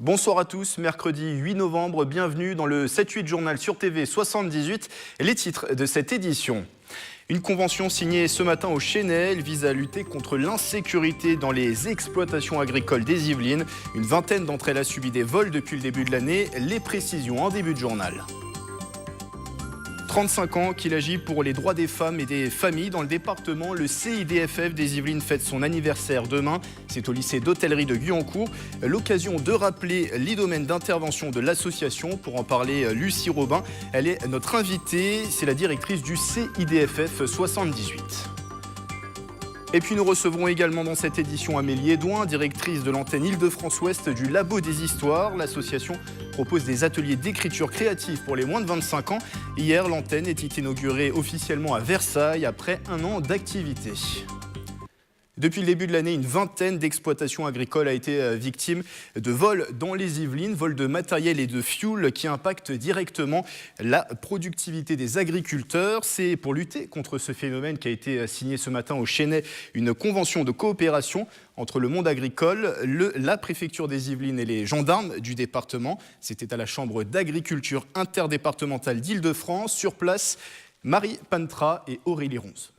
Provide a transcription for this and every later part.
Bonsoir à tous, mercredi 8 novembre, bienvenue dans le 7-8 journal sur TV 78. Les titres de cette édition. Une convention signée ce matin au Chesnay, elle vise à lutter contre l'insécurité dans les exploitations agricoles des Yvelines. Une vingtaine d'entre elles a subi des vols depuis le début de l'année. Les précisions en début de journal. 35 ans qu'il agit pour les droits des femmes et des familles dans le département. Le CIDFF des Yvelines fête son anniversaire demain. C'est au lycée d'hôtellerie de Guyancourt. L'occasion de rappeler les domaines d'intervention de l'association. Pour en parler, Lucie Robin, elle est notre invitée. C'est la directrice du CIDFF 78. Et puis nous recevrons également dans cette édition Amélie Edouin, directrice de l'antenne Île-de-France-Ouest du Labo des Histoires. L'association propose des ateliers d'écriture créative pour les moins de 25 ans. Hier, l'antenne est inaugurée officiellement à Versailles après un an d'activité. Depuis le début de l'année, une vingtaine d'exploitations agricoles a été victime de vols dans les Yvelines, vols de matériel et de fioul qui impactent directement la productivité des agriculteurs. C'est pour lutter contre ce phénomène qu'a été signé ce matin au Chesnay une convention de coopération entre le monde agricole, la préfecture des Yvelines et les gendarmes du département. C'était à la chambre d'agriculture interdépartementale d'Île-de-France. Sur place, Marie Pantra et Aurélie Ronze.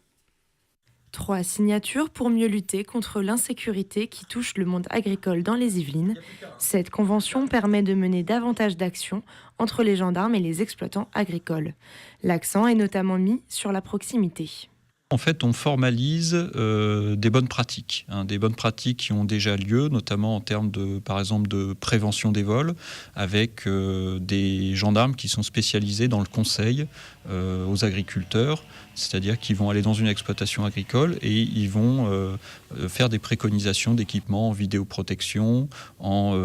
3 signatures pour mieux lutter contre l'insécurité qui touche le monde agricole dans les Yvelines. Cette convention permet de mener davantage d'actions entre les gendarmes et les exploitants agricoles. L'accent est notamment mis sur la proximité. En fait, on formalise des bonnes pratiques qui ont déjà lieu, notamment en termes de, par exemple, de prévention des vols, avec des gendarmes qui sont spécialisés dans le conseil aux agriculteurs, c'est-à-dire qu'ils vont aller dans une exploitation agricole et ils vont faire des préconisations d'équipements en vidéoprotection, en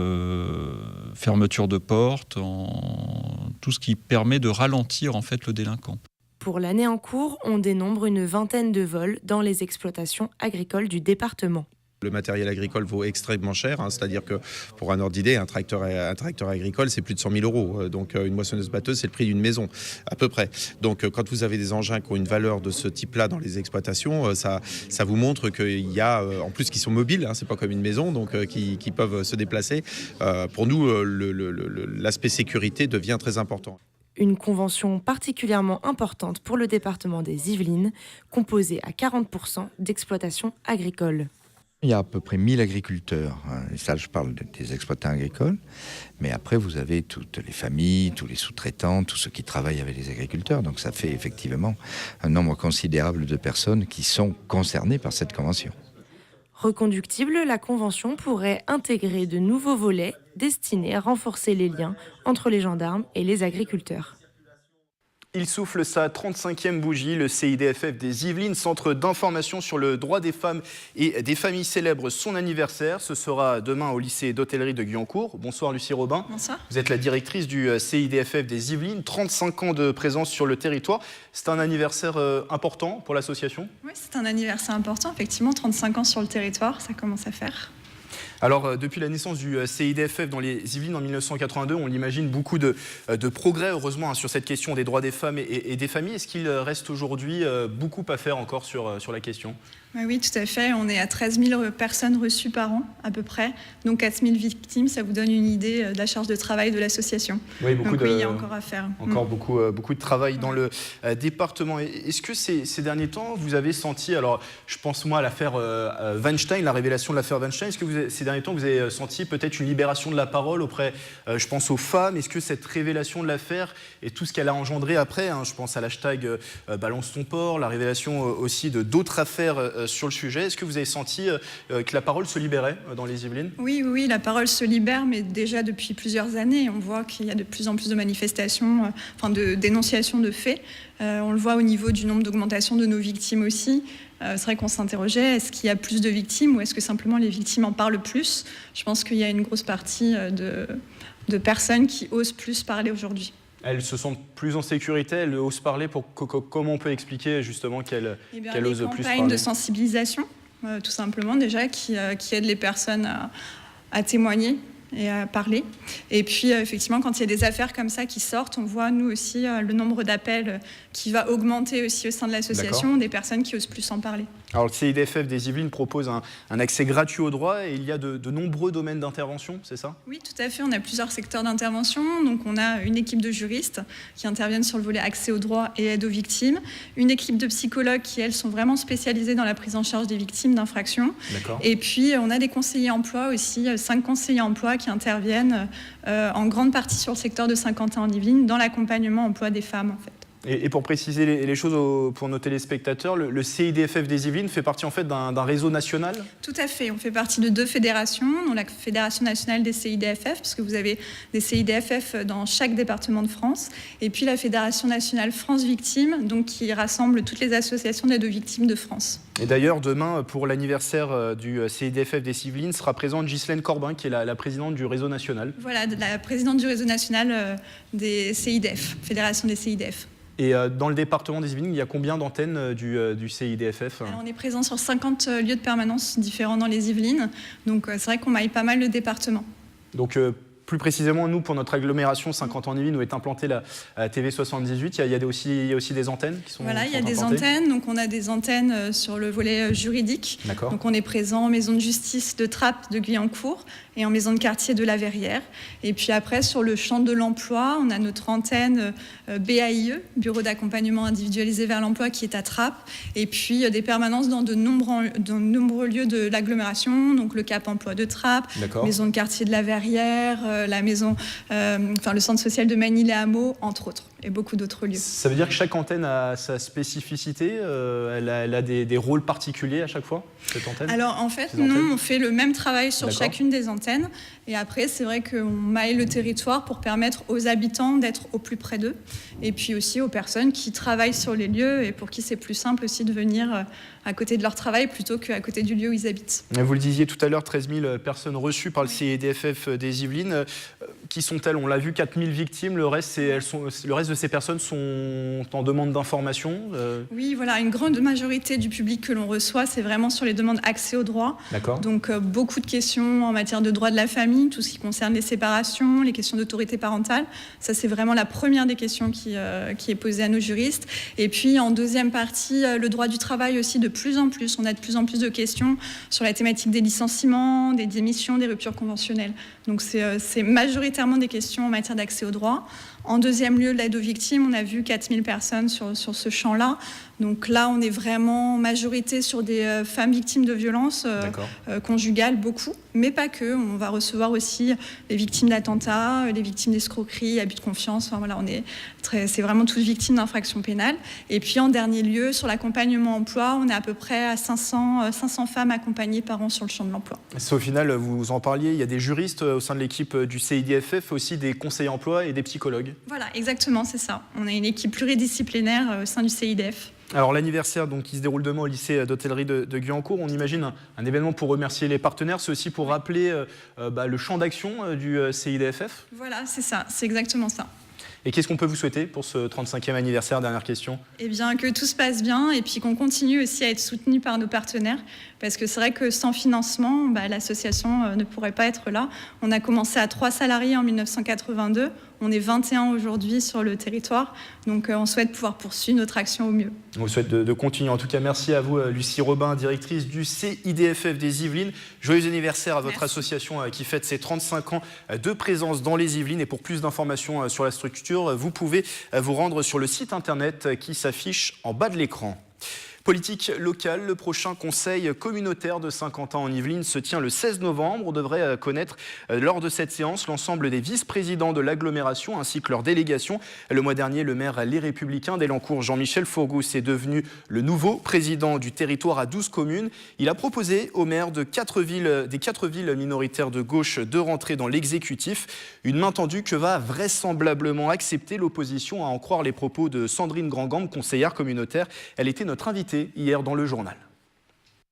fermeture de portes, en tout ce qui permet de ralentir en fait le délinquant. Pour l'année en cours, on dénombre une vingtaine de vols dans les exploitations agricoles du département. Le matériel agricole vaut extrêmement cher, c'est-à-dire que pour un ordre d'idée, un tracteur agricole, c'est plus de 100 000 €. Donc une moissonneuse-batteuse, c'est le prix d'une maison, à peu près. Donc quand vous avez des engins qui ont une valeur de ce type-là dans les exploitations, ça vous montre qu'il y a, en plus, qui sont mobiles, c'est pas comme une maison, donc qui peuvent se déplacer. Pour nous, l'aspect sécurité devient très important. Une convention particulièrement importante pour le département des Yvelines, composée à 40% d'exploitations agricoles. Il y a à peu près 1000 agriculteurs, et ça je parle des exploitants agricoles, mais après vous avez toutes les familles, tous les sous-traitants, tous ceux qui travaillent avec les agriculteurs, donc ça fait effectivement un nombre considérable de personnes qui sont concernées par cette convention. Reconductible, la convention pourrait intégrer de nouveaux volets destinés à renforcer les liens entre les gendarmes et les agriculteurs. Il souffle sa 35e bougie. Le CIDFF des Yvelines, centre d'information sur le droit des femmes et des familles, célèbre son anniversaire. Ce sera demain au lycée d'hôtellerie de Guyancourt. Bonsoir Lucie Robin. Bonsoir. Vous êtes la directrice du CIDFF des Yvelines, 35 ans de présence sur le territoire. C'est un anniversaire important pour l'association ? Oui, c'est un anniversaire important, effectivement, 35 ans sur le territoire, ça commence à faire. Alors, depuis la naissance du CIDFF dans les Yvelines en 1982, on l'imagine, beaucoup de progrès, heureusement, sur cette question des droits des femmes et des familles. Est-ce qu'il reste aujourd'hui beaucoup à faire encore sur la question ? Oui, tout à fait. On est à 13 000 personnes reçues par an, à peu près. Donc 4 000 victimes, ça vous donne une idée de la charge de travail de l'association. Oui, il y a encore à faire. Encore beaucoup de travail dans le département. Est-ce que ces derniers temps, vous avez senti, alors je pense moi à l'affaire Weinstein, la révélation de l'affaire Weinstein, est-ce que ces derniers temps, vous avez senti peut-être une libération de la parole auprès, je pense aux femmes ? Est-ce que cette révélation de l'affaire et tout ce qu'elle a engendré après, je pense à l'hashtag Balance ton porc, la révélation aussi de d'autres affaires sur le sujet. Est-ce que vous avez senti que la parole se libérait dans les Yvelines ? Oui, la parole se libère, mais déjà depuis plusieurs années, on voit qu'il y a de plus en plus de manifestations, de dénonciations de faits. On le voit au niveau du nombre d'augmentation de nos victimes aussi. C'est vrai qu'on s'interrogeait, est-ce qu'il y a plus de victimes ou est-ce que simplement les victimes en parlent plus ? Je pense qu'il y a une grosse partie de personnes qui osent plus parler aujourd'hui. Elles se sentent plus en sécurité, elles osent parler. Comment on peut expliquer justement qu'elles osent plus parler ? Les campagnes de sensibilisation, tout simplement déjà, qui aident les personnes à témoigner et à parler. Et puis, effectivement, quand il y a des affaires comme ça qui sortent, on voit, nous aussi, le nombre d'appels qui va augmenter aussi au sein de l'association, des personnes qui osent plus en parler. Alors, le CIDFF des Yvelines propose un accès gratuit au droit et il y a de nombreux domaines d'intervention, c'est ça? Oui, tout à fait. On a plusieurs secteurs d'intervention. Donc, on a une équipe de juristes qui interviennent sur le volet accès au droit et aide aux victimes. Une équipe de psychologues qui, elles, sont vraiment spécialisées dans la prise en charge des victimes d'infractions. Et puis, on a des conseillers emploi aussi, 5 conseillers emploi qui interviennent en grande partie sur le secteur de Saint-Quentin-en-Yvelines dans l'accompagnement emploi des femmes, en fait. Et pour préciser les choses pour nos téléspectateurs, le CIDFF des Yvelines fait partie en fait d'un réseau national? Tout à fait, on fait partie de 2 fédérations, dont la Fédération nationale des CIDFF, puisque vous avez des CIDFF dans chaque département de France, et puis la Fédération nationale France Victimes, donc qui rassemble toutes les associations d'aide aux victimes de France. Et d'ailleurs, demain, pour l'anniversaire du CIDFF des Yvelines, sera présente Ghislaine Corbin, qui est la présidente du réseau national. Voilà, la présidente du réseau national des CIDF, Fédération des CIDF. Et dans le département des Yvelines, il y a combien d'antennes du CIDFF? Alors, on est présent sur 50 lieux de permanence différents dans les Yvelines. Donc c'est vrai qu'on maille pas mal le département. Donc plus précisément, nous, pour notre agglomération 50-en-Yvelines, où est implantée la TV78, il y a aussi des antennes qui sont Voilà, il y a des implantées. antennes. Donc on a des antennes sur le volet juridique. D'accord. Donc on est présent en maison de justice de Trappes, de Guyancourt et en maison de quartier de La Verrière. Et puis après, sur le champ de l'emploi, on a notre antenne BAIE, Bureau d'accompagnement individualisé vers l'emploi, qui est à Trappes. Et puis des permanences dans de nombreux lieux de l'agglomération, donc le Cap Emploi de Trappes, maison de quartier de La Verrière, la maison, le centre social de Magny-les-Hameaux, entre autres, et beaucoup d'autres lieux. Ça veut dire que chaque antenne a sa spécificité, elle a des rôles particuliers à chaque fois, cette antenne? Alors en fait, non, on fait le même travail sur chacune des antennes. Et après, c'est vrai qu'on maille le territoire pour permettre aux habitants d'être au plus près d'eux. Et puis aussi aux personnes qui travaillent sur les lieux et pour qui c'est plus simple aussi de venir à côté de leur travail plutôt qu'à côté du lieu où ils habitent. Vous le disiez tout à l'heure, 13 000 personnes reçues par le CIDFF des Yvelines. Qui sont-elles? On l'a vu, 4 000 victimes. Le reste de ces personnes sont en demande d'information. Oui, voilà, une grande majorité du public que l'on reçoit, c'est vraiment sur les demandes accès au droit. D'accord. Donc beaucoup de questions en matière de droit de la famille, tout ce qui concerne les séparations, les questions d'autorité parentale. Ça, c'est vraiment la première des questions qui est posée à nos juristes. Et puis, en deuxième partie, le droit du travail aussi, de plus en plus. On a de plus en plus de questions sur la thématique des licenciements, des démissions, des ruptures conventionnelles. Donc, c'est majoritairement des questions en matière d'accès au droit. En deuxième lieu, l'aide aux victimes, on a vu 4000 personnes sur ce champ-là. Donc là, on est vraiment en majorité sur des femmes victimes de violences conjugales, beaucoup, mais pas que. On va recevoir aussi les victimes d'attentats, les victimes d'escroqueries, abus de confiance. Enfin, voilà, c'est vraiment toutes victimes d'infractions pénales. Et puis en dernier lieu, sur l'accompagnement emploi, on est à peu près à 500 femmes accompagnées par an sur le champ de l'emploi. Au final, vous en parliez, il y a des juristes au sein de l'équipe du CIDFF, aussi des conseillers emploi et des psychologues. Voilà, exactement, c'est ça. On a une équipe pluridisciplinaire au sein du CIDF. Alors l'anniversaire qui se déroule demain au lycée d'hôtellerie de Guyancourt, on imagine un événement pour remercier les partenaires, c'est aussi pour rappeler le champ d'action du CIDFF. Voilà, c'est ça, c'est exactement ça. Et qu'est-ce qu'on peut vous souhaiter pour ce 35e anniversaire? Dernière question. Eh bien, que tout se passe bien et puis qu'on continue aussi à être soutenu par nos partenaires. Parce que c'est vrai que sans financement, l'association ne pourrait pas être là. On a commencé à 3 salariés en 1982. On est 21 aujourd'hui sur le territoire. Donc, on souhaite pouvoir poursuivre notre action au mieux. On vous souhaite de continuer. En tout cas, merci à vous, Lucie Robin, directrice du CIDFF des Yvelines. Joyeux anniversaire à votre association qui fête ses 35 ans de présence dans les Yvelines. Et pour plus d'informations sur la structure, vous pouvez vous rendre sur le site internet qui s'affiche en bas de l'écran. Politique locale, le prochain conseil communautaire de Saint-Quentin-en-Yvelines se tient le 16 novembre. On devrait connaître lors de cette séance l'ensemble des vice-présidents de l'agglomération ainsi que leurs délégations. Le mois dernier, le maire Les Républicains d'Elancourt, Jean-Michel Fourgousse, est devenu le nouveau président du territoire à 12 communes. Il a proposé aux maires des 4 villes minoritaires de gauche de rentrer dans l'exécutif. Une main tendue que va vraisemblablement accepter l'opposition, à en croire les propos de Sandrine Grandgambe, conseillère communautaire. Elle était notre invitée hier dans le journal.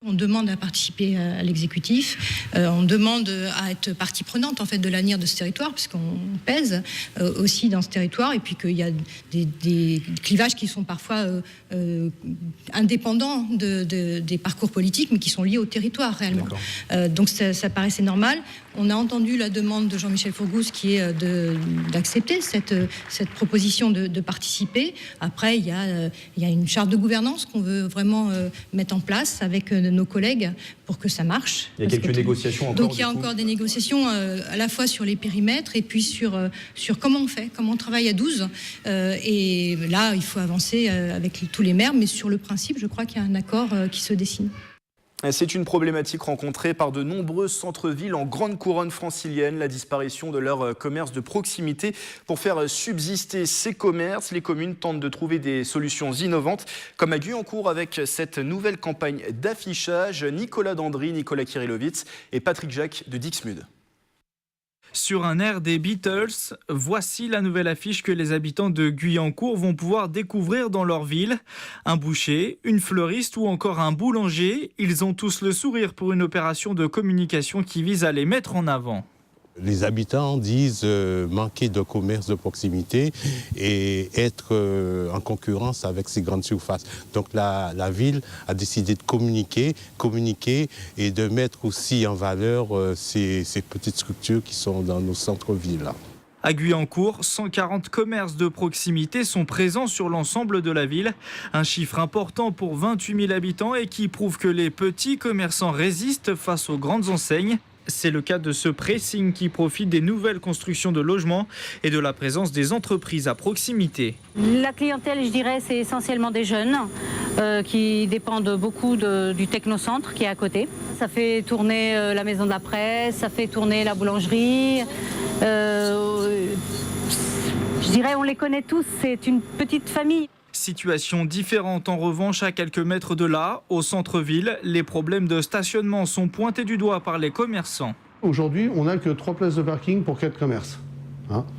On demande à participer à l'exécutif, on demande à être partie prenante en fait de l'avenir de ce territoire puisqu'on pèse aussi dans ce territoire et puis qu'il y a des clivages qui sont parfois indépendants des parcours politiques mais qui sont liés au territoire réellement. Donc ça paraissait normal On a entendu la demande de Jean-Michel Fourgousse qui est d'accepter cette proposition de participer. Après, il y a une charte de gouvernance qu'on veut vraiment mettre en place avec nos collègues pour que ça marche. Il y a quelques négociations encore. Donc il y a encore des négociations à la fois sur les périmètres et puis sur comment on fait, comment on travaille à 12. Et là, il faut avancer avec tous les maires, mais sur le principe, je crois qu'il y a un accord qui se dessine. C'est une problématique rencontrée par de nombreux centres-villes en grande couronne francilienne, la disparition de leurs commerces de proximité. Pour faire subsister ces commerces, les communes tentent de trouver des solutions innovantes, comme à Guyancourt avec cette nouvelle campagne d'affichage. Nicolas Dandry, Nicolas Kirillovitz et Patrick Jacques de Dixmude. Sur un air des Beatles, voici la nouvelle affiche que les habitants de Guyancourt vont pouvoir découvrir dans leur ville. Un boucher, une fleuriste ou encore un boulanger, ils ont tous le sourire pour une opération de communication qui vise à les mettre en avant. Les habitants disent manquer de commerce de proximité et être en concurrence avec ces grandes surfaces. Donc la ville a décidé de communiquer et de mettre aussi en valeur ces petites structures qui sont dans nos centres-villes. À Guyancourt, 140 commerces de proximité sont présents sur l'ensemble de la ville. Un chiffre important pour 28 000 habitants et qui prouve que les petits commerçants résistent face aux grandes enseignes. C'est le cas de ce pressing qui profite des nouvelles constructions de logements et de la présence des entreprises à proximité. La clientèle, je dirais, c'est essentiellement des jeunes qui dépendent beaucoup du technocentre qui est à côté. Ça fait tourner la maison de la presse, ça fait tourner la boulangerie. Je dirais, on les connaît tous, c'est une petite famille. Situation différente en revanche à quelques mètres de là, au centre-ville. Les problèmes de stationnement sont pointés du doigt par les commerçants. Aujourd'hui, on n'a que 3 places de parking pour 4 commerces.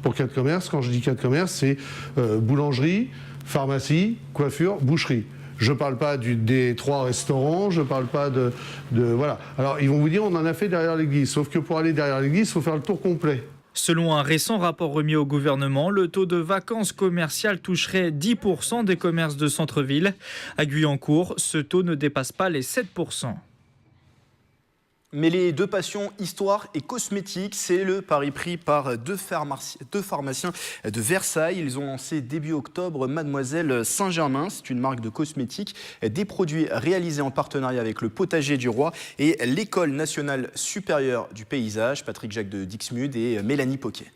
Pour 4 commerces, quand je dis 4 commerces, c'est boulangerie, pharmacie, coiffure, boucherie. Je ne parle pas des 3 restaurants, je ne parle pas de... Voilà. Alors, ils vont vous dire, on en a fait derrière l'église. Sauf que pour aller derrière l'église, il faut faire le tour complet. Selon un récent rapport remis au gouvernement, le taux de vacances commerciales toucherait 10% des commerces de centre-ville. À Guyancourt, ce taux ne dépasse pas les 7%. Mais les deux passions, histoire et cosmétique, c'est le pari pris par deux pharmaciens de Versailles. Ils ont lancé début octobre Mademoiselle Saint-Germain. C'est une marque de cosmétiques, des produits réalisés en partenariat avec le Potager du Roi et l'École nationale supérieure du paysage. Patrick Jacques de Dixmude et Mélanie Poquet.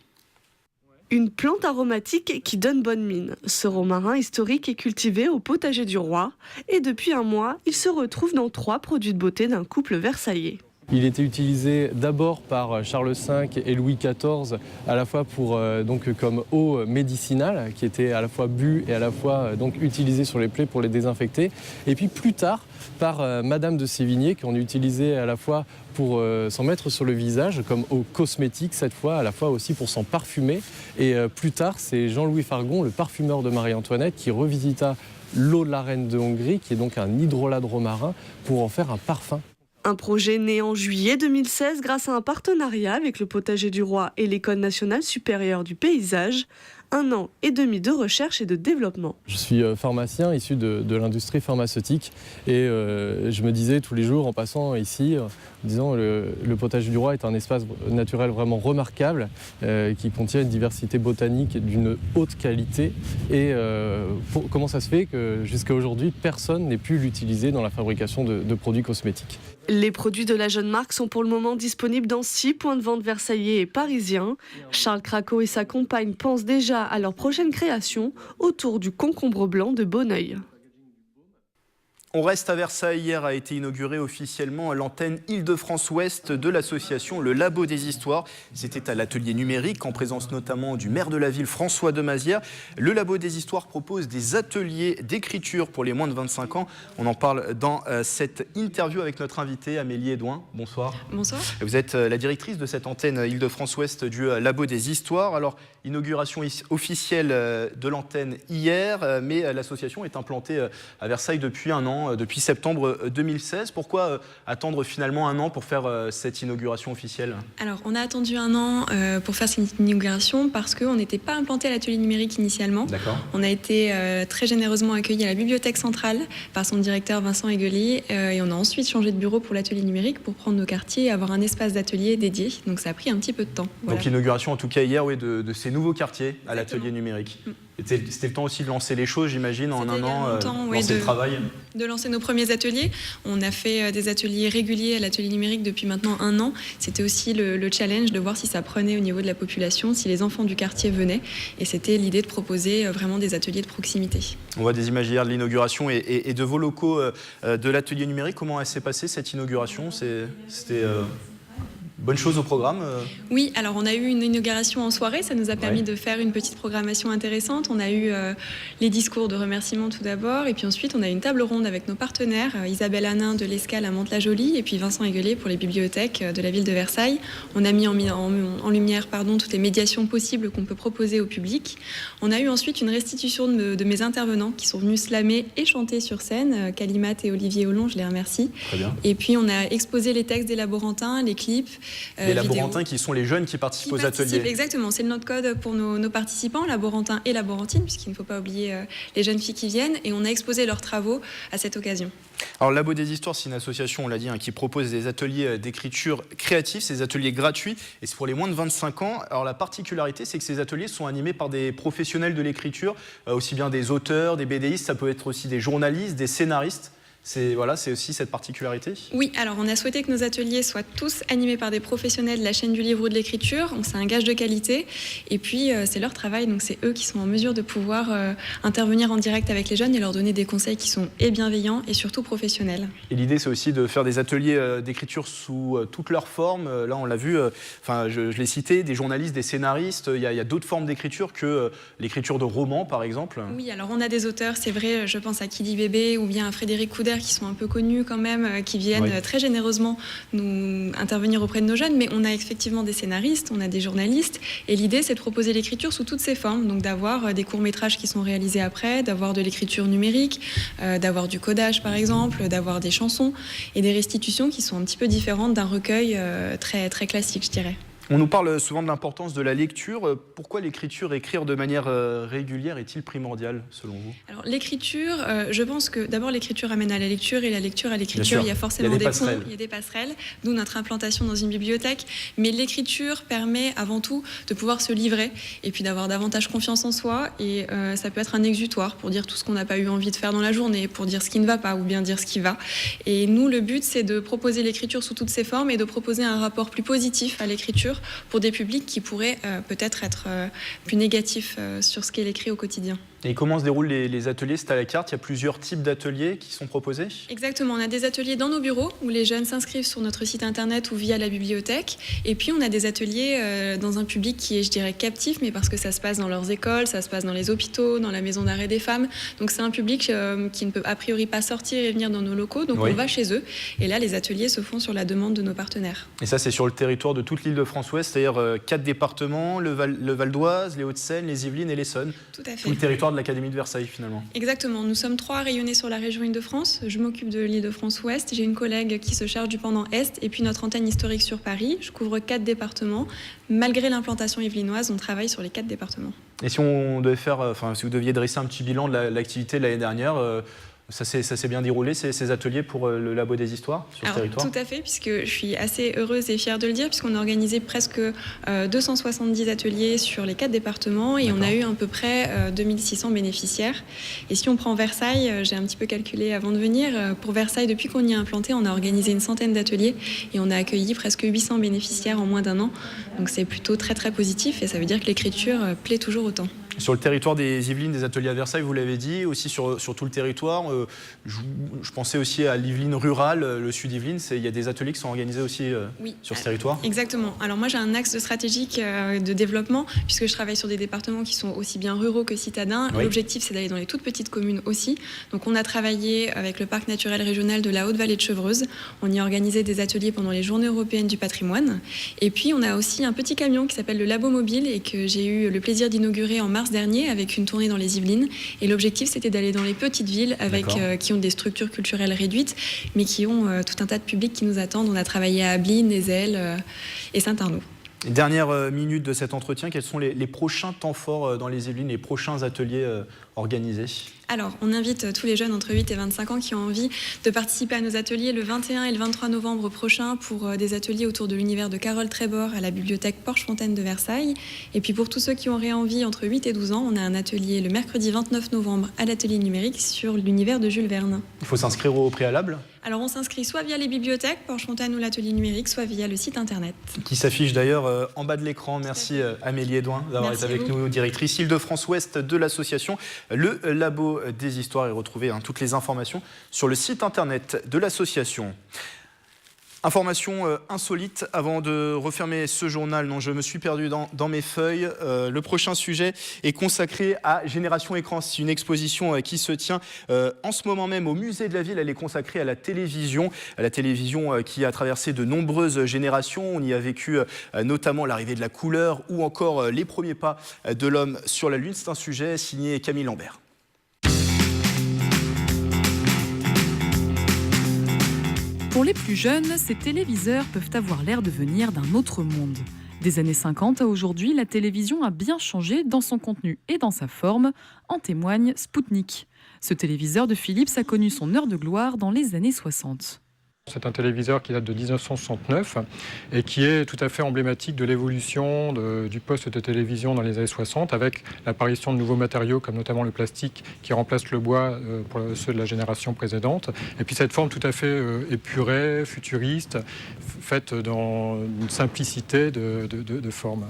Une plante aromatique qui donne bonne mine. Ce romarin historique est cultivé au Potager du Roi et depuis un mois, il se retrouve dans 3 produits de beauté d'un couple versaillais. Il était utilisé d'abord par Charles V et Louis XIV, à la fois comme eau médicinale, qui était à la fois bu et à la fois utilisée sur les plaies pour les désinfecter. Et puis plus tard, par Madame de Sévigné, qu'on utilisait à la fois pour s'en mettre sur le visage, comme eau cosmétique cette fois, à la fois aussi pour s'en parfumer. Et plus tard, c'est Jean-Louis Fargon, le parfumeur de Marie-Antoinette, qui revisita l'eau de la reine de Hongrie, qui est donc un hydrolat de romarin, pour en faire un parfum. Un projet né en juillet 2016 grâce à un partenariat avec le Potager du Roi et l'École nationale supérieure du paysage. 1 an et demi de recherche et de développement. Je suis pharmacien issu de l'industrie pharmaceutique et je me disais tous les jours en passant ici, disons le Potager du Roi est un espace naturel vraiment remarquable qui contient une diversité botanique d'une haute qualité et comment ça se fait que jusqu'à aujourd'hui personne n'ait pu l'utiliser dans la fabrication de produits cosmétiques. Les produits de la jeune marque sont pour le moment disponibles dans 6 points de vente versaillais et parisiens. Charles Craco et sa compagne pensent déjà à leur prochaine création autour du concombre blanc de Bonneuil. On reste à Versailles. Hier a été inaugurée officiellement l'antenne Île-de-France-Ouest de l'association Le Labo des Histoires. C'était à l'atelier numérique, en présence notamment du maire de la ville, François Demazière. Le Labo des Histoires propose des ateliers d'écriture pour les moins de 25 ans. On en parle dans cette interview avec notre invitée, Amélie Edouin. Bonsoir. Bonsoir. Vous êtes la directrice de cette antenne Île-de-France-Ouest du Labo des Histoires. Alors, inauguration officielle de l'antenne hier, mais l'association est implantée à Versailles depuis 1 an. an, depuis septembre 2016. Pourquoi attendre finalement un an pour faire cette inauguration officielle? Alors, on a attendu un an pour faire cette inauguration parce qu'on n'était pas implanté à l'atelier numérique initialement. D'accord. On a été très généreusement accueillis à la bibliothèque centrale par son directeur Vincent Aiguely et on a ensuite changé de bureau pour l'atelier numérique pour prendre nos quartiers et avoir un espace d'atelier dédié. Donc ça a pris un petit peu de temps. Voilà. Donc l'inauguration en tout cas hier de ces nouveaux quartiers à l'atelier numérique. C'était le temps aussi de lancer les choses, j'imagine, en un an, lancer le travail. De lancer nos premiers ateliers. On a fait des ateliers réguliers à l'atelier numérique depuis maintenant un an. C'était aussi le challenge de voir si ça prenait au niveau de la population, si les enfants du quartier venaient. Et c'était l'idée de proposer vraiment des ateliers de proximité. On voit des images hier de l'inauguration et de vos locaux de l'atelier numérique. Comment elle s'est passée cette inauguration? C'était... Bonne chose au programme. Oui, alors on a eu une inauguration en soirée, ça nous a permis de faire une petite programmation intéressante. On a eu les discours de remerciement tout d'abord, et puis ensuite on a eu une table ronde avec nos partenaires, Isabelle Hanin de l'Escale à Mantes-la-Jolie, et puis Vincent Aiguely pour les bibliothèques de la ville de Versailles. On a mis en lumière toutes les médiations possibles qu'on peut proposer au public. On a eu ensuite une restitution de mes intervenants qui sont venus slammer et chanter sur scène, Calimat et Olivier Hollon, je les remercie. Très bien. Et puis on a exposé les textes des laborantins, les clips. Les laborantins qui sont les jeunes qui participent aux ateliers. Exactement, c'est le nom de code pour nos participants, laborantins et laborantines, puisqu'il ne faut pas oublier les jeunes filles qui viennent, et on a exposé leurs travaux à cette occasion. Alors Labo des Histoires, c'est une association, on l'a dit, qui propose des ateliers d'écriture créative, ces ateliers gratuits, et c'est pour les moins de 25 ans. Alors la particularité, c'est que ces ateliers sont animés par des professionnels de l'écriture, aussi bien des auteurs, des BDistes, ça peut être aussi des journalistes, des scénaristes. C'est aussi cette particularité. Oui, alors on a souhaité que nos ateliers soient tous animés par des professionnels de la chaîne du livre ou de l'écriture, donc c'est un gage de qualité, et puis c'est leur travail, donc c'est eux qui sont en mesure de pouvoir intervenir en direct avec les jeunes et leur donner des conseils qui sont bienveillants et surtout professionnels. Et l'idée, c'est aussi de faire des ateliers d'écriture sous toutes leurs formes. Là, on l'a vu, je l'ai cité, des journalistes, des scénaristes, il y a d'autres formes d'écriture que l'écriture de romans, par exemple. Oui, alors on a des auteurs, c'est vrai, je pense à Kili Bébé ou bien à Frédéric Couder, qui sont un peu connus quand même, qui viennent très généreusement nous intervenir auprès de nos jeunes, mais on a effectivement des scénaristes, on a des journalistes, et l'idée c'est de proposer l'écriture sous toutes ses formes, donc d'avoir des courts-métrages qui sont réalisés après, d'avoir de l'écriture numérique, d'avoir du codage par exemple, d'avoir des chansons et des restitutions qui sont un petit peu différentes d'un recueil très, très classique, je dirais. On nous parle souvent de l'importance de la lecture. Pourquoi l'écriture, écrire de manière régulière, est-il primordial selon vous? Alors l'écriture, je pense que d'abord l'écriture amène à la lecture et la lecture à l'écriture. Il y a forcément des ponts, il y a des passerelles, d'où notre implantation dans une bibliothèque. Mais l'écriture permet avant tout de pouvoir se livrer et puis d'avoir davantage confiance en soi. Et ça peut être un exutoire pour dire tout ce qu'on n'a pas eu envie de faire dans la journée, pour dire ce qui ne va pas ou bien dire ce qui va. Et nous, le but, c'est de proposer l'écriture sous toutes ses formes et de proposer un rapport plus positif à l'écriture pour des publics qui pourraient peut-être être plus négatifs sur ce qu'est l'écrit au quotidien. Et comment se déroulent les ateliers? C'est à la carte, il y a plusieurs types d'ateliers qui sont proposés? Exactement, on a des ateliers dans nos bureaux où les jeunes s'inscrivent sur notre site internet ou via la bibliothèque. Et puis on a des ateliers dans un public qui est, je dirais, captif, mais parce que ça se passe dans leurs écoles, ça se passe dans les hôpitaux, dans la maison d'arrêt des femmes. Donc c'est un public qui ne peut a priori pas sortir et venir dans nos locaux, donc on va chez eux. Et là, les ateliers se font sur la demande de nos partenaires. Et ça, c'est sur le territoire de toute l'Île-de-France-Ouest, c'est-à-dire 4 départements, le Val d'Oise, les Hauts-de-Seine, les Yvelines et l'Essonne. Tout à fait. Tout le territoire de l'Académie de Versailles, finalement. Exactement. Nous sommes 3 rayonnés sur la région Île-de-France. Je m'occupe de l'Île-de-France-Ouest. J'ai une collègue qui se charge du pendant Est et puis notre antenne historique sur Paris. Je couvre 4 départements. Malgré l'implantation yvelinoise, on travaille sur les 4 départements. Et si on devait si vous deviez dresser un petit bilan de l'activité de l'année dernière, ça s'est bien déroulé, ces ateliers pour le Labo des Histoires sur ce territoire? Tout à fait, puisque je suis assez heureuse et fière de le dire, puisqu'on a organisé presque 270 ateliers sur les 4 départements et on a eu à peu près 2600 bénéficiaires. Et si on prend Versailles, j'ai un petit peu calculé avant de venir, pour Versailles, depuis qu'on y a implanté, on a organisé une centaine d'ateliers et on a accueilli presque 800 bénéficiaires en moins d'un an. Donc c'est plutôt très très positif et ça veut dire que l'écriture plaît toujours autant. Sur le territoire des Yvelines, des ateliers à Versailles, vous l'avez dit, aussi sur tout le territoire. Je pensais aussi à l'Yveline rurale, le sud Yvelines. Il y a des ateliers qui sont organisés aussi sur ce territoire? Exactement. Alors moi, j'ai un axe stratégique de développement, puisque je travaille sur des départements qui sont aussi bien ruraux que citadins. Oui. L'objectif, c'est d'aller dans les toutes petites communes aussi. Donc on a travaillé avec le parc naturel régional de la Haute-Vallée de Chevreuse. On y a organisé des ateliers pendant les Journées européennes du patrimoine. Et puis on a aussi un petit camion qui s'appelle le Labo Mobile et que j'ai eu le plaisir d'inaugurer en mars mars dernier avec une tournée dans les Yvelines. Et l'objectif, c'était d'aller dans les petites villes qui ont des structures culturelles réduites, mais qui ont tout un tas de publics qui nous attendent. On a travaillé à Ablin, Nézel et Saint-Arnaud. Dernière minute de cet entretien, quels sont les prochains temps forts dans les Yvelines, les prochains ateliers organisés ? Alors, on invite tous les jeunes entre 8 et 25 ans qui ont envie de participer à nos ateliers le 21 et le 23 novembre prochain pour des ateliers autour de l'univers de Carole Trébor à la bibliothèque Porche-Fontaine de Versailles. Et puis pour tous ceux qui auraient envie entre 8 et 12 ans, on a un atelier le mercredi 29 novembre à l'atelier numérique sur l'univers de Jules Verne. Il faut s'inscrire au préalable ? Alors on s'inscrit soit via les bibliothèques, Porche-Fontaine ou l'atelier numérique, soit via le site internet. Qui s'affiche d'ailleurs en bas de l'écran. Merci Amélie Edouin d'avoir été avec nous, directrice Île-de-France Ouest de l'association Le Labo des Histoires, et retrouver toutes les informations sur le site internet de l'association. Information insolite avant de refermer ce journal. Non, je me suis perdu dans mes feuilles. Le prochain sujet est consacré à Génération Écran. C'est une exposition qui se tient en ce moment même au musée de la ville. Elle est consacrée à la télévision qui a traversé de nombreuses générations. On y a vécu notamment l'arrivée de la couleur ou encore les premiers pas de l'homme sur la Lune. C'est un sujet signé Camille Lambert. Pour les plus jeunes, ces téléviseurs peuvent avoir l'air de venir d'un autre monde. Des années 50 à aujourd'hui, la télévision a bien changé dans son contenu et dans sa forme, en témoigne Spoutnik. Ce téléviseur de Philips a connu son heure de gloire dans les années 60. C'est un téléviseur qui date de 1969 et qui est tout à fait emblématique de l'évolution du poste de télévision dans les années 60 avec l'apparition de nouveaux matériaux comme notamment le plastique qui remplace le bois pour ceux de la génération précédente. Et puis cette forme tout à fait épurée, futuriste, faite dans une simplicité de forme.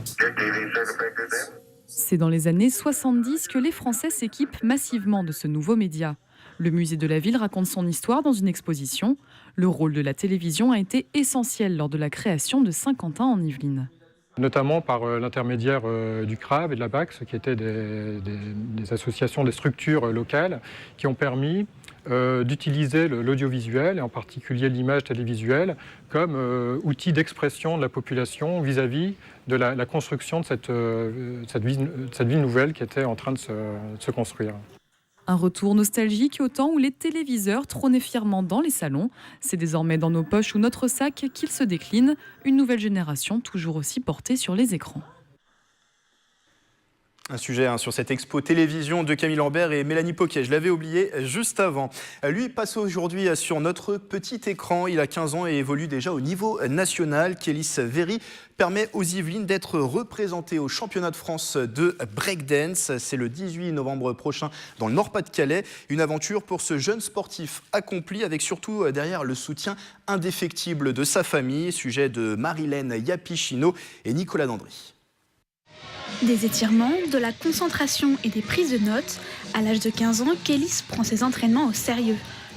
C'est dans les années 70 que les Français s'équipent massivement de ce nouveau média. Le musée de la ville raconte son histoire dans une exposition. Le rôle de la télévision a été essentiel lors de la création de Saint-Quentin en Yvelines. Notamment par l'intermédiaire du CRAB et de la BAC, qui étaient des associations, des structures locales qui ont permis d'utiliser l'audiovisuel, et en particulier l'image télévisuelle, comme outil d'expression de la population vis-à-vis de la construction de cette ville nouvelle qui était en train de se construire. Un retour nostalgique au temps où les téléviseurs trônaient fièrement dans les salons. C'est désormais dans nos poches ou notre sac qu'ils se déclinent. Une nouvelle génération toujours aussi portée sur les écrans. Un sujet sur cette expo télévision de Camille Lambert et Mélanie Poquet. Je l'avais oublié juste avant. Lui passe aujourd'hui sur notre petit écran. Il a 15 ans et évolue déjà au niveau national. Kélis Véry permet aux Yvelines d'être représentés au championnat de France de breakdance. C'est le 18 novembre prochain dans le Nord-Pas-de-Calais. Une aventure pour ce jeune sportif accompli avec surtout derrière le soutien indéfectible de sa famille. Sujet de Marilène Yapichino et Nicolas Dandry. Des étirements, de la concentration et des prises de notes. À l'âge de 15 ans, Kélis prend ses entraînements au sérieux.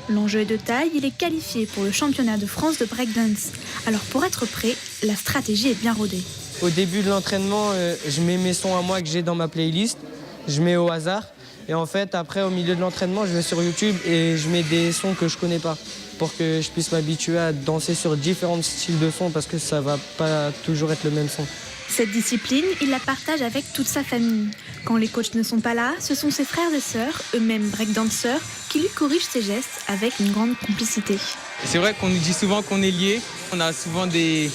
L'enjeu est de taille, il est qualifié pour le championnat de France de breakdance. Alors pour être prêt, la stratégie est bien rodée. Au début de l'entraînement, je mets mes sons à moi que j'ai dans ma playlist, je mets au hasard. Et en fait, après, au milieu de l'entraînement, je vais sur YouTube et je mets des sons que je connais pas pour que je puisse m'habituer à danser sur différents styles de sons parce que ça va pas toujours être le même son. Cette discipline, il la partage avec toute sa famille. Quand les coachs ne sont pas là, ce sont ses frères et sœurs, eux-mêmes breakdancers, qui lui corrigent ses gestes avec une grande complicité. C'est vrai qu'on nous dit souvent qu'on est liés. On a souvent des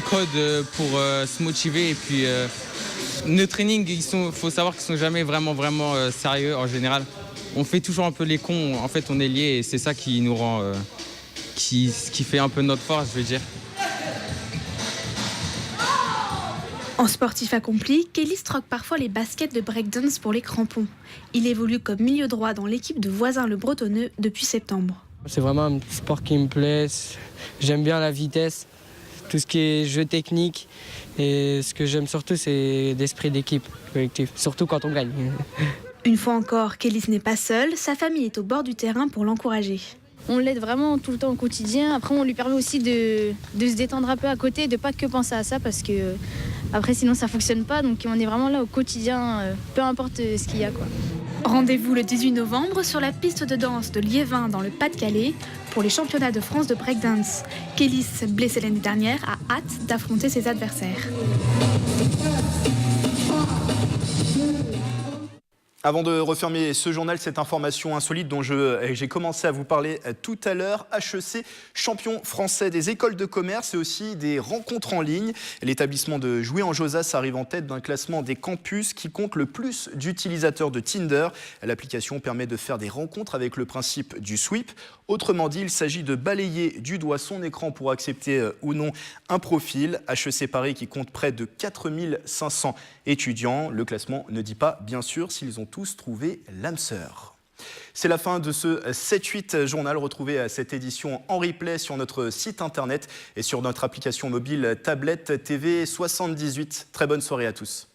codes pour se motiver. Et puis, nos trainings, faut savoir qu'ils sont jamais vraiment sérieux en général. On fait toujours un peu les cons. En fait, on est liés et c'est ça qui nous rend... qui fait un peu notre force, je veux dire. En sportif accompli, Kélis troque parfois les baskets de breakdance pour les crampons. Il évolue comme milieu droit dans l'équipe de Voisins le Bretonneux depuis septembre. C'est vraiment un sport qui me plaît. J'aime bien la vitesse, tout ce qui est jeu technique. Et ce que j'aime surtout, c'est l'esprit d'équipe collectif, surtout quand on gagne. Une fois encore, Kélis n'est pas seul. Sa famille est au bord du terrain pour l'encourager. On l'aide vraiment tout le temps au quotidien. Après, on lui permet aussi de se détendre un peu à côté, de ne pas que penser à ça parce que après, sinon, ça ne fonctionne pas. Donc, on est vraiment là au quotidien, peu importe ce qu'il y a, quoi. Rendez-vous le 18 novembre sur la piste de danse de Liévin dans le Pas-de-Calais pour les championnats de France de breakdance. Kélis, blessé l'année dernière, a hâte d'affronter ses adversaires. Avant de refermer ce journal, cette information insolite dont j'ai commencé à vous parler tout à l'heure. HEC, champion français des écoles de commerce et aussi des rencontres en ligne. L'établissement de Jouy-en-Josas arrive en tête d'un classement des campus qui compte le plus d'utilisateurs de Tinder. L'application permet de faire des rencontres avec le principe du sweep. Autrement dit, il s'agit de balayer du doigt son écran pour accepter ou non un profil. HEC Paris qui compte près de 4500 étudiants. Le classement ne dit pas, bien sûr, s'ils ont tous trouvé l'âme sœur. C'est la fin de ce 7-8 journal. Retrouvez cette édition en replay sur notre site internet et sur notre application mobile tablette TV 78. Très bonne soirée à tous.